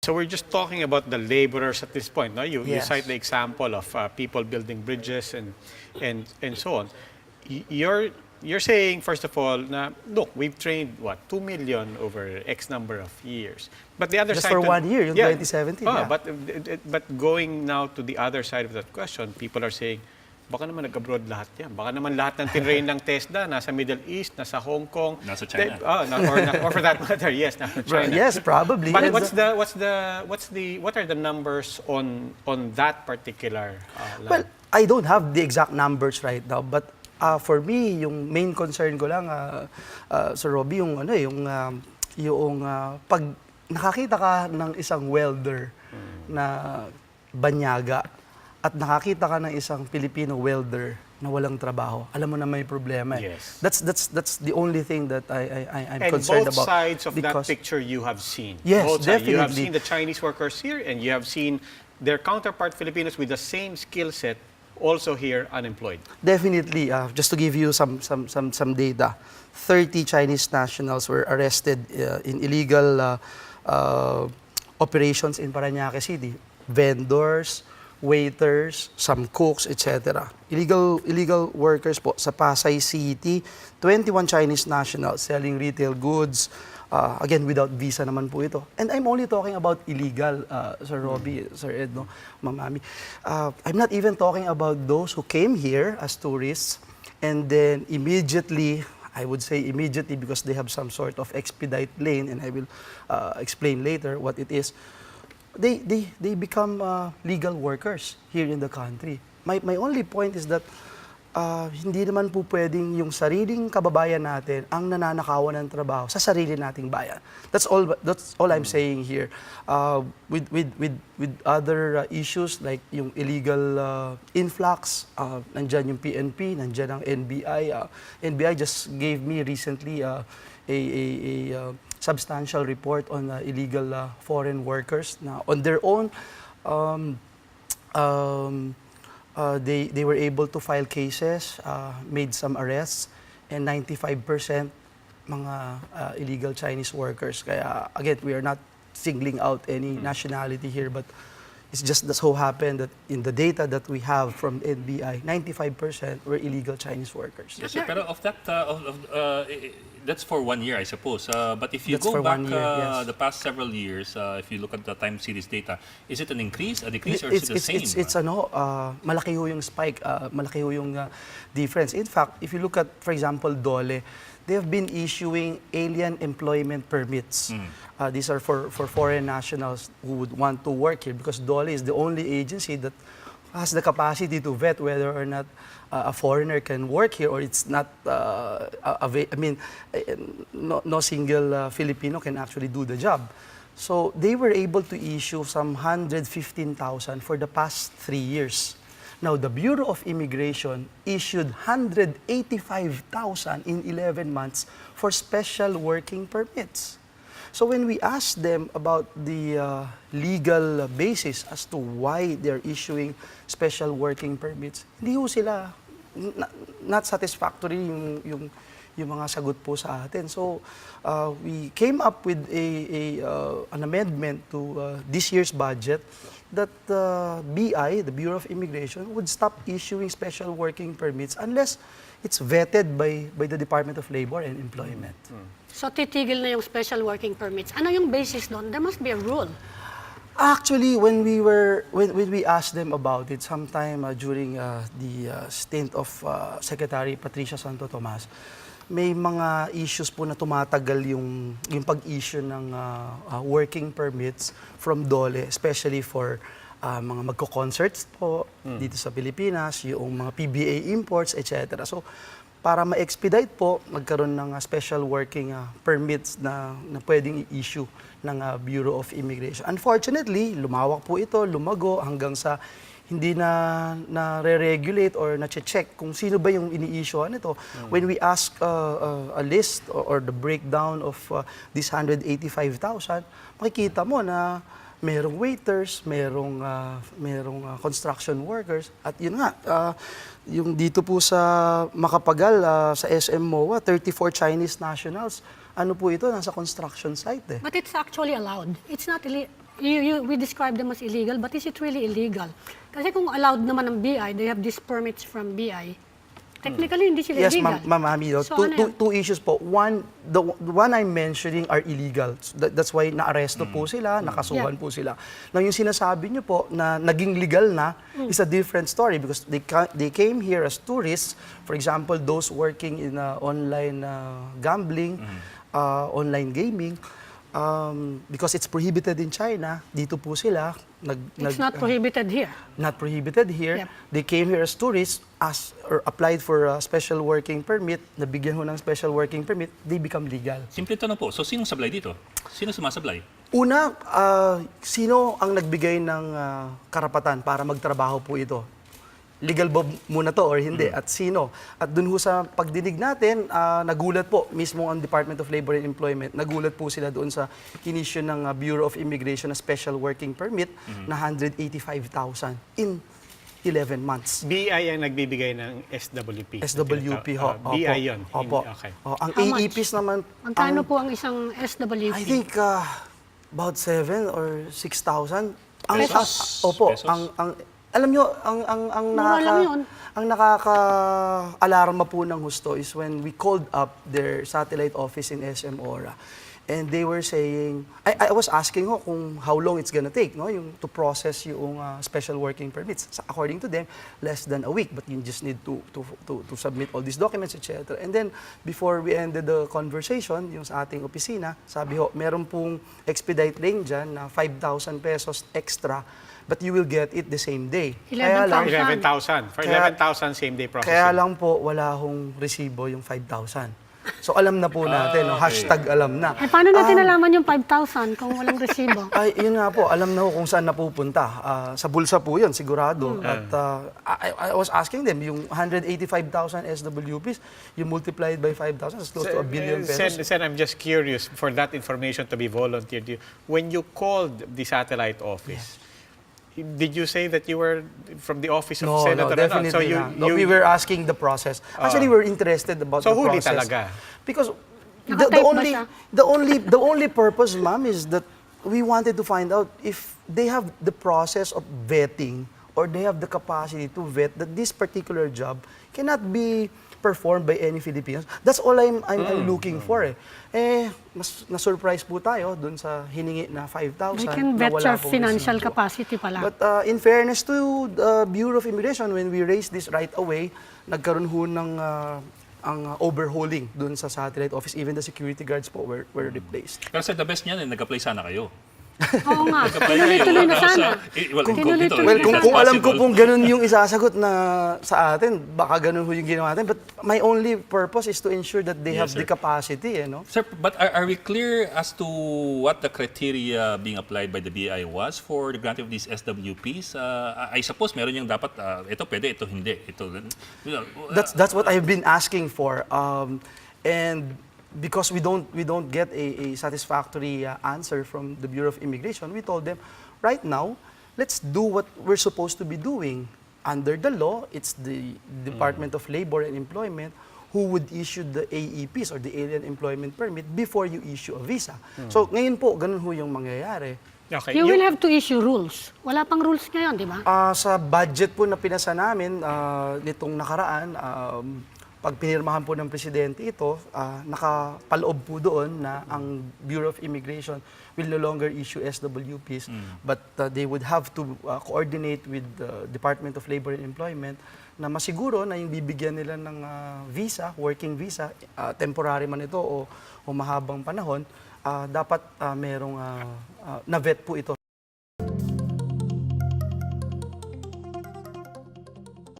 So we're just talking about the laborers at this point, no? You Yes. cite the example of people building bridges and so on. You're saying, first of all, na, look, we've trained, what, 2 million over X number of years. But the other Just side... for 1 year, yung 2017. Oh, Yeah. but going now to the other side of that question, people are saying, baka naman nag-abroad lahat yan. Baka naman lahat ng tinrain ng TESDA, nasa Middle East, nasa Hong Kong. Nasa China. Or for that matter, yes, nasa China. Yes, probably. But And what are the numbers on that particular line? well, I don't have the exact numbers right now, but for me, yung main concern ko lang, Sir Robbie, yung pag nakakita ka ng isang welder na banyaga at nakakita ka ng isang Filipino welder na walang trabaho, alam mo na may problema. Yes. That's the only thing that I'm And concerned both about. sides of that because- picture you have seen. Yes, Both sides. You have definitely. seen the Chinese workers here, and you have seen their counterpart Filipinos with the same skill set also here unemployed. Definitely, just to give you some data, 30 Chinese nationals were arrested in illegal operations in Parañaque City. Vendors, waiters, some cooks, etc. Illegal workers po sa Pasay City, 21 Chinese nationals selling retail goods, again, without visa naman po ito. And I'm only talking about illegal, Sir Robbie, Sir Ed, no? Ma'am Ami. I'm not even talking about those who came here as tourists and then immediately, I would say immediately because they have some sort of expedite lane, and I will explain later what it is. They become legal workers here in the country. My only point is that hindi naman po pwedeng yung sariling kababayan natin ang nananakawan ng trabaho sa sarili nating bayan. That's all I'm saying here. With other issues like yung illegal influx, nandyan yung PNP, nandyan ang NBI. NBI just gave me recently a substantial report on illegal foreign workers na on their own they were able to file cases, made some arrests, and 95% mga illegal Chinese workers. Kaya again, we are not singling out any nationality here, but it's just so happened that in the data that we have from NBI, 95% were illegal Chinese workers. Yes, sir. Pero of that, that's for 1 year, I suppose. But if you That's go for back 1 year, yes. the past several years, if you look at the time series data, is it an increase, a decrease, or is it the same? It's malaki ho yung spike, malaki ho yung difference. In fact, if you look at, for example, DOLE, they have been issuing alien employment permits. These are for foreign nationals who would want to work here because DOLE is the only agency that has the capacity to vet whether or not a foreigner can work here or it's not, no single Filipino can actually do the job. So they were able to issue some 115,000 for the past 3 years. Now, the Bureau of Immigration issued 185,000 in 11 months for special working permits. So when we asked them about the legal basis as to why they're issuing special working permits, hindi ho sila, not satisfactory yung mga sagot po sa atin. So we came up with an amendment to this year's budget that the BI, the Bureau of Immigration, would stop issuing special working permits unless it's vetted by the Department of Labor and Employment. So titigil na yung special working permits. Ano yung basis doon? There must be a rule. Actually, when we asked them about it sometime during the stint of Secretary Patricia Santo Tomas, may mga issues po na tumatagal yung pag-issue ng working permits from DOLE, especially for mga magko-concerts po dito sa Pilipinas, yung mga PBA imports, etc. So, para ma-expedite po, magkaroon ng special working permits na pwedeng i-issue ng Bureau of Immigration. Unfortunately, lumawak po ito, lumago hanggang sa hindi na re-regulate or na-check kung sino ba yung ini-issuean nito. When we ask a list or the breakdown of this 185,000, makikita mo na merong waiters, merong construction workers, at yun nga, yung dito po sa Makapagal, sa SM MOA, 34 Chinese nationals, ano po ito, nasa construction site eh. But it's actually allowed. It's not we describe them as illegal, but is it really illegal? Kasi kung allowed naman ng BI, they have these permits from BI, technically hindi sila Yes, illegal. Ma'am Amido. So, ano yan? Two issues po. One, the one I'm mentioning are illegal. So that's why naaresto po sila, nakasuhan Yeah. po sila. Now, yung sinasabi niyo po na naging legal na is a different story because they came here as tourists. For example, those working in online gambling, online gaming, because it's prohibited in China, dito po sila. It's not prohibited here. Not prohibited here. Yep. They came here as tourists, or applied for a special working permit, nabigyan ho ng special working permit, they become legal. Simple tanong po, so sinong sablay dito? Sino sumasablay? Una, sino ang nagbigay ng karapatan para magtrabaho po ito? Legal ba muna to or hindi? At sino? At dun ho sa pagdinig natin, nagulat po mismo ang Department of Labor and Employment, nagulat po sila doon sa inisyu ng Bureau of Immigration na special working permit na 185,000 in 11 months. BI ang nagbibigay ng SWP. SWP ho. BI yun. Opo. Okay. Ang How much? AEPs naman, Magkano po ang isang SWP? I think about 7 or 6,000. Pesos? Opo, Pesos? alam nyo, ang Mura lang yun. ang nakaka-alarma po ng husto is when we called up their satellite office in SM Ora. And they were saying, I was asking ho kung how long it's gonna take, no, yung to process yung special working permits. So, according to them, less than a week, but you just need to submit all these documents, etc. And then before we ended the conversation, yung sa ating opisina, sabi ho, meron pong expedite lane dyan na 5,000 pesos extra, but you will get it the same day. 11,000. 11,000. For 11,000, same-day processing. Kaya lang po, wala hong resibo yung 5,000. So alam na po natin, no? Hashtag alam na. Eh, paano natin nalaman yung 5,000 kung walang resibo? Ay, yun nga po, alam na po kung saan napupunta. Sa bulsa po yun, sigurado. At I was asking them, yung 185,000 SWPs, you multiplied by 5,000, it's close to 1 billion pesos. Sen, I'm just curious for that information to be volunteered. When you called the satellite office, did you say that you were from the office of No, Senator? no, definitely So not. No, we were asking the process. Actually, we're interested about So the huli process. talaga? Because Naka-tape ba siya? the only purpose, ma'am, is that we wanted to find out if they have the process of vetting or they have the capacity to vet that this particular job cannot be performed by any Filipinos. That's all I'm looking for. Mas na-surprise po tayo dun sa hiningi na 5,000. They can na bet wala your pong financial resibo. capacity pala. But in fairness to the Bureau of Immigration, when we raised this right away, nagkaroon ho ng ang overhauling dun sa satellite office. Even the security guards po were replaced. Pero sir, the best niyan, nag-apply sana kayo. Oo nga, Nag-apply kayo. tuloy na sana. Tinuloy-tuloy. Well, kung alam ko pong ganun yung isasagot na sa atin, baka ganun ho yung ginawa natin. But my only purpose is to ensure that they have Yes, sir. the capacity, no? Sir, but are we clear as to what the criteria being applied by the BI was for the granting of these SWPs? I suppose meron yung dapat, ito pwede, ito hindi. Ito, That's what I've been asking for. And because we don't get a satisfactory answer from the Bureau of Immigration, we told them, right now, let's do what we're supposed to be doing. Under the law, it's the Department of Labor and Employment who would issue the AEPs or the Alien Employment Permit before you issue a visa. So ngayon po, ganun ho yung mangyayari. Okay. You will have to issue rules. Wala pang rules ngayon, di ba? Sa budget po na pinasa namin nitong nakaraan, pag pinirmahan po ng presidente ito, nakapaloob po doon na ang Bureau of Immigration will no longer issue SWPs, but they would have to coordinate with the Department of Labor and Employment na masiguro na yung bibigyan nila ng visa, working visa, temporary man ito o mahabang panahon, dapat merong na-vet po ito